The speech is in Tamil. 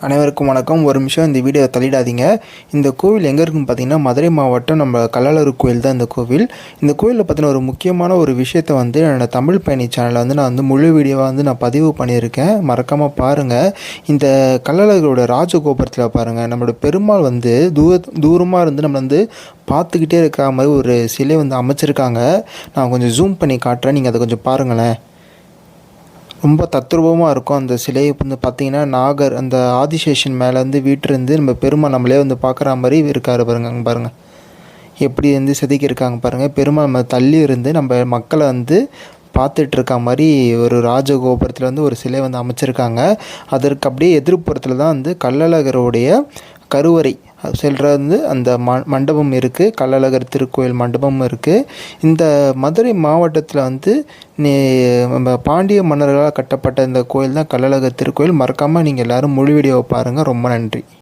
அனைவருக்கும் வணக்கம். ஒரு நிமிஷம் இந்த வீடியோ தள்ளிடாதீங்க. இந்த கோவில் எங்கே இருக்குன்னு பார்த்தீங்கன்னா, மதுரை மாவட்டம் நம்ம கள்ளழகர் கோவில் தான் இந்த கோவில். இந்த கோவிலில் பார்த்தீங்கன்னா, ஒரு முக்கியமான ஒரு விஷயத்தை என்னோட தமிழ் பயணி சேனலில் நான் முழு வீடியோவாக நான் பதிவு பண்ணியிருக்கேன். மறக்காமல் பாருங்கள். இந்த கள்ளழகரோட ராஜகோபுரத்தில் பாருங்கள், நம்மளோட பெருமாள் தூரமாக இருந்து நம்ம பார்த்துக்கிட்டே இருக்க மாதிரி ஒரு சிலை அமைச்சிருக்காங்க. நான் கொஞ்சம் ஜூம் பண்ணி காட்டுறேன், நீங்கள் அதை கொஞ்சம் பாருங்களேன். ரொம்ப தத்ரூபமாக இருக்கும். அந்த சிலை பார்த்திங்கன்னா, நாகர் அந்த ஆதிசேஷன் மேலேருந்து வீட்டிலேருந்து நம்ம பெருமாள் நம்மளே பார்க்குற மாதிரி இருக்கார் பாருங்க. அங்கே பாருங்கள் எப்படி செதுக்கியிருக்காங்க பாருங்கள். பெருமாள் நம்ம தள்ளி இருந்து நம்ம மக்களை பார்த்துட்ருக்க மாதிரி ஒரு ராஜகோபுரத்தில் ஒரு சிலை அமைச்சிருக்காங்க. அதற்கு அப்படியே எதிர்ப்புறத்தில் தான் கள்ளழகருடைய கருவறை செல்றது அந்த மண்டபம் இருக்குது. கள்ளழகர் திருக்கோயில் மண்டபம் இருக்குது. இந்த மதுரை மாவட்டத்தில் நம்ம பாண்டிய மன்னர்களால் கட்டப்பட்ட இந்த கோயில் தான் கள்ளழகர் திருக்கோயில். மறக்காமல் நீங்கள் எல்லோரும் முழு வீடியோவை பாருங்கள். ரொம்ப நன்றி.